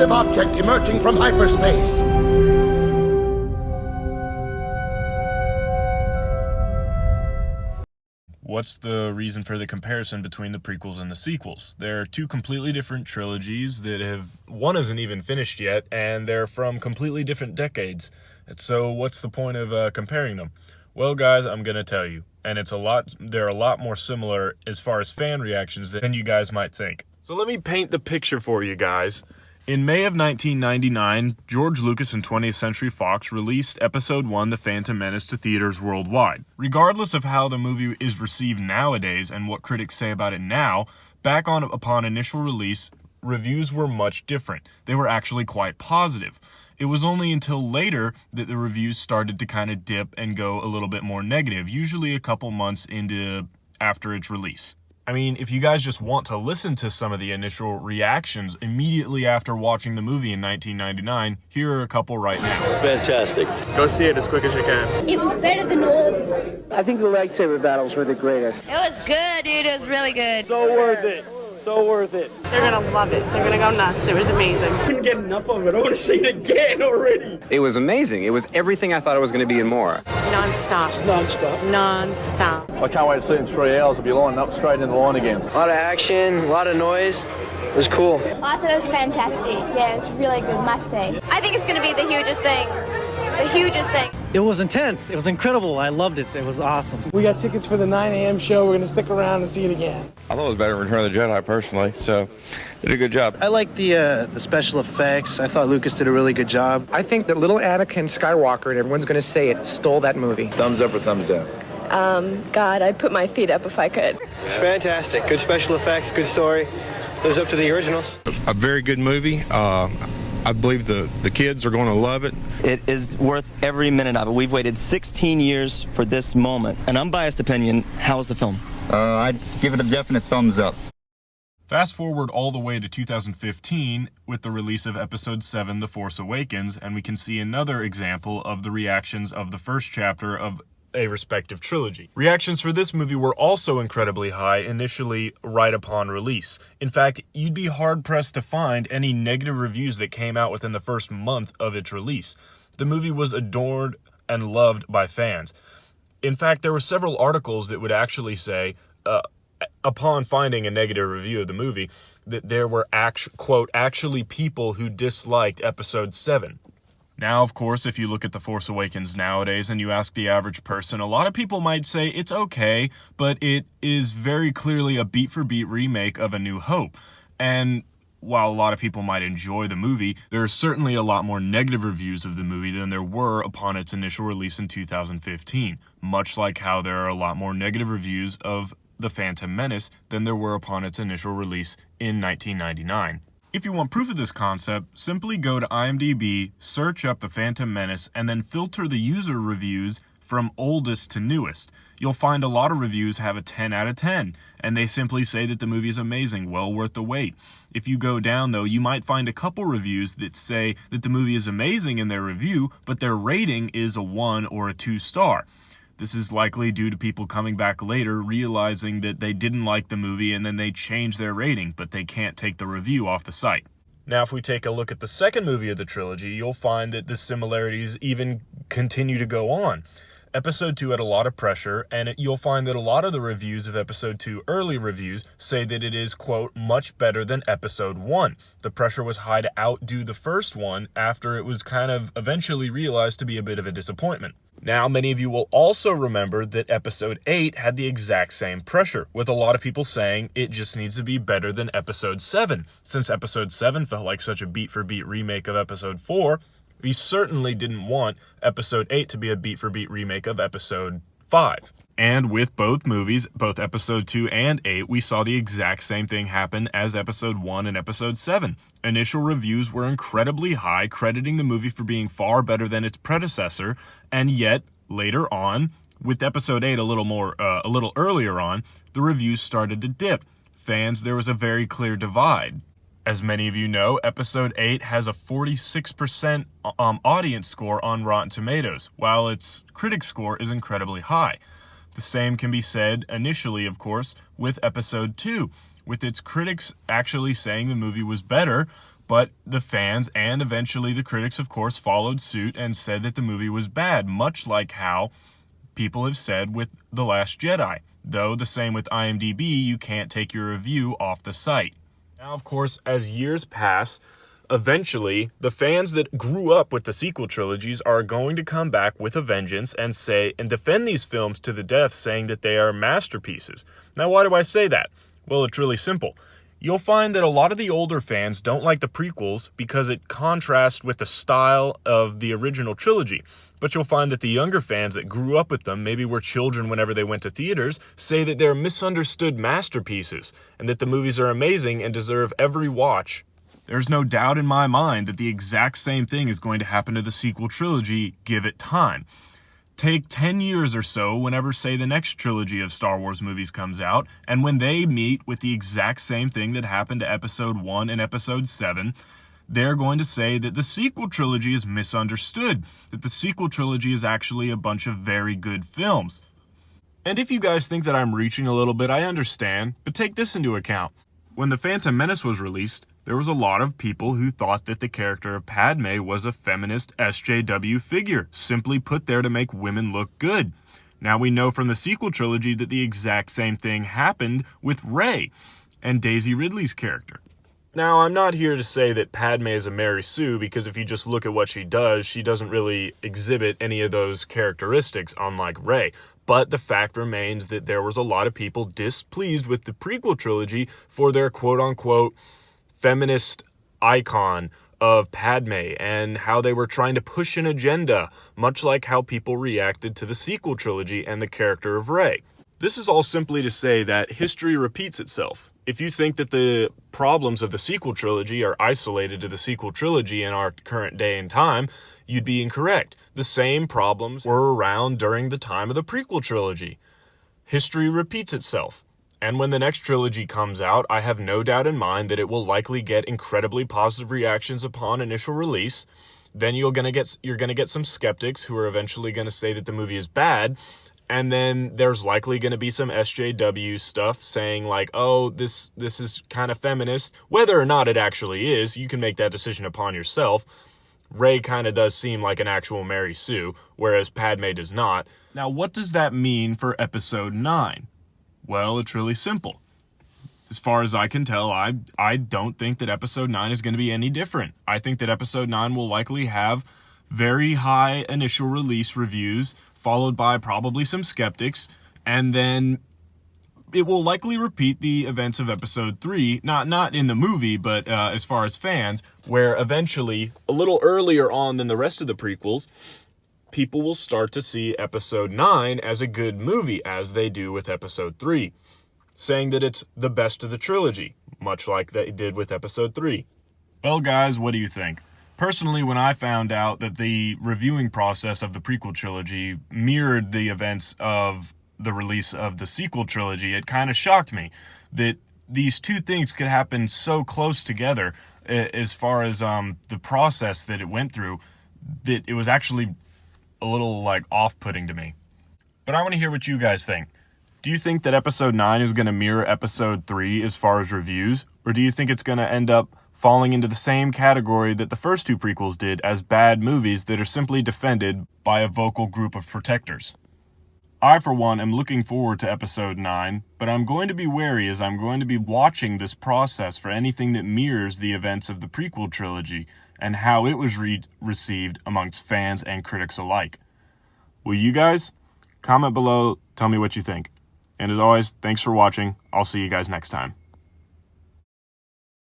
massive object emerging from hyperspace. What's the reason for the comparison between the prequels and the sequels? They're two completely different trilogies one isn't even finished yet, and they're from completely different decades. So what's the point of comparing them? Well, guys, I'm going to tell you. And they're a lot more similar as far as fan reactions than you guys might think. So let me paint the picture for you guys. In May of 1999, George Lucas and 20th Century Fox released Episode 1, The Phantom Menace, to theaters worldwide. Regardless of how the movie is received nowadays and what critics say about it now, upon initial release, reviews were much different. They were actually quite positive. It was only until later that the reviews started to kind of dip and go a little bit more negative, usually a couple months after its release. I mean, if you guys just want to listen to some of the initial reactions immediately after watching the movie in 1999, here are a couple right now. Fantastic. Go see it as quick as you can. It was better than all of them. I think the lightsaber battles were the greatest. It was good, dude. It was really good. So worth it. So worth it. They're gonna love it. They're gonna go nuts. It was amazing. Couldn't get enough of it. I want to see it again already. It was amazing. It was everything I thought it was going to be and more. Non-stop. Non-stop. Non-stop. I can't wait to see it in 3 hours. I'll be lining up straight in the line again. A lot of action, a lot of noise. It was cool. I thought it was fantastic. Yeah, it was really good, must say. I think it's going to be the hugest thing. The hugest thing. It was intense. It was incredible. I loved it. It was awesome. We got tickets for the 9 a.m. show. We're going to stick around and see it again. I thought it was better than Return of the Jedi, personally, so did a good job. I like the special effects. I thought Lucas did a really good job. I think that little Anakin Skywalker, and everyone's going to say it, stole that movie. Thumbs up or thumbs down? God, I'd put my feet up if I could. It's fantastic. Good special effects, good story. Lives up to the originals. A very good movie. I believe the kids are going to love it. It is worth every minute of it. We've waited 16 years for this moment. An unbiased opinion, how was the film? I'd give it a definite thumbs up. Fast forward all the way to 2015 with the release of Episode 7, The Force Awakens, and we can see another example of the reactions of the first chapter of a respective trilogy. Reactions for this movie were also incredibly high initially right upon release. In fact, you'd be hard-pressed to find any negative reviews that came out within the first month of its release. The movie was adored and loved by fans. In fact, there were several articles that would actually say, upon finding a negative review of the movie, that there were, quote, actually people who disliked Episode 7. Now, of course, if you look at The Force Awakens nowadays and you ask the average person, a lot of people might say it's okay, but it is very clearly a beat-for-beat remake of A New Hope. And while a lot of people might enjoy the movie, there are certainly a lot more negative reviews of the movie than there were upon its initial release in 2015, much like how there are a lot more negative reviews of The Phantom Menace than there were upon its initial release in 1999. If you want proof of this concept, simply go to IMDb, search up The Phantom Menace, and then filter the user reviews from oldest to newest. You'll find a lot of reviews have a 10 out of 10, and they simply say that the movie is amazing, well worth the wait. If you go down, though, you might find a couple reviews that say that the movie is amazing in their review, but their rating is a 1 or a 2 star. This is likely due to people coming back later realizing that they didn't like the movie and then they change their rating, but they can't take the review off the site. Now, if we take a look at the second movie of the trilogy, you'll find that the similarities even continue to go on. Episode 2 had a lot of pressure, and you'll find that a lot of the reviews of Episode 2, early reviews, say that it is, quote, much better than Episode 1. The pressure was high to outdo the first one after it was kind of eventually realized to be a bit of a disappointment. Now, many of you will also remember that Episode 8 had the exact same pressure, with a lot of people saying it just needs to be better than Episode 7. Since Episode 7 felt like such a beat-for-beat remake of Episode 4, we certainly didn't want Episode 8 to be a beat-for-beat remake of Episode 5. And with both movies, both Episode 2 and 8, we saw the exact same thing happen as Episode 1 and Episode 7. Initial reviews were incredibly high, crediting the movie for being far better than its predecessor, and yet, later on, with Episode 8 a little earlier on, the reviews started to dip. There was a very clear divide. As many of you know, Episode 8 has a 46% audience score on Rotten Tomatoes, while its critic score is incredibly high. The same can be said initially, of course, with Episode 2, with its critics actually saying the movie was better, But the fans and eventually the critics, of course, followed suit and said that the movie was bad, much like how people have said with The Last Jedi. Though the same with IMDb, you can't take your review off the site. Now, of course, as years pass, eventually the fans that grew up with the sequel trilogies are going to come back with a vengeance and say and defend these films to the death, saying that they are masterpieces. Now, why do I say that? Well, it's really simple. You'll find that a lot of the older fans don't like the prequels because it contrasts with the style of the original trilogy. But you'll find that the younger fans that grew up with them, maybe were children whenever they went to theaters, say that they're misunderstood masterpieces and that the movies are amazing and deserve every watch. There's no doubt in my mind that the exact same thing is going to happen to the sequel trilogy, give it time. Take 10 years or so whenever, say, the next trilogy of Star Wars movies comes out, and when they meet with the exact same thing that happened to Episode 1 and Episode 7, they're going to say that the sequel trilogy is misunderstood, that the sequel trilogy is actually a bunch of very good films. And if you guys think that I'm reaching a little bit, I understand, but take this into account. When The Phantom Menace was released, there was a lot of people who thought that the character of Padme was a feminist SJW figure, simply put there to make women look good. Now we know from the sequel trilogy that the exact same thing happened with Rey and Daisy Ridley's character. Now, I'm not here to say that Padme is a Mary Sue, because if you just look at what she doesn't really exhibit any of those characteristics, unlike Rey. But the fact remains that there was a lot of people displeased with the prequel trilogy for their quote-unquote feminist icon of Padme and how they were trying to push an agenda, much like how people reacted to the sequel trilogy and the character of Rey. This is all simply to say that history repeats itself. If you think that the problems of the sequel trilogy are isolated to the sequel trilogy in our current day and time, you'd be incorrect. The same problems were around during the time of the prequel trilogy. History repeats itself. And when the next trilogy comes out, I have no doubt in mind that it will likely get incredibly positive reactions upon initial release. Then you're gonna get some skeptics who are eventually gonna say that the movie is bad. And then there's likely going to be some SJW stuff saying like, oh, this is kind of feminist. Whether or not it actually is, you can make that decision upon yourself. Rey kind of does seem like an actual Mary Sue, whereas Padme does not. Now, what does that mean for Episode 9? Well, it's really simple. As far as I can tell, I don't think that Episode 9 is going to be any different. I think that Episode 9 will likely have very high initial release reviews, followed by probably some skeptics, and then it will likely repeat the events of Episode 3, not in the movie, but as far as fans, where eventually, a little earlier on than the rest of the prequels, people will start to see Episode 9 as a good movie, as they do with Episode 3, saying that it's the best of the trilogy, much like they did with Episode 3. Well, guys, what do you think? Personally, when I found out that the reviewing process of the prequel trilogy mirrored the events of the release of the sequel trilogy, it kind of shocked me that these two things could happen so close together as far as the process that it went through, that it was actually a little like off-putting to me. But I want to hear what you guys think. Do you think that Episode 9 is going to mirror Episode 3 as far as reviews? Or do you think it's going to end up falling into the same category that the first two prequels did, as bad movies that are simply defended by a vocal group of protectors? I, for one, am looking forward to Episode 9, but I'm going to be wary as I'm going to be watching this process for anything that mirrors the events of the prequel trilogy and how it was received amongst fans and critics alike. Will you guys? Comment below, tell me what you think. And as always, thanks for watching. I'll see you guys next time.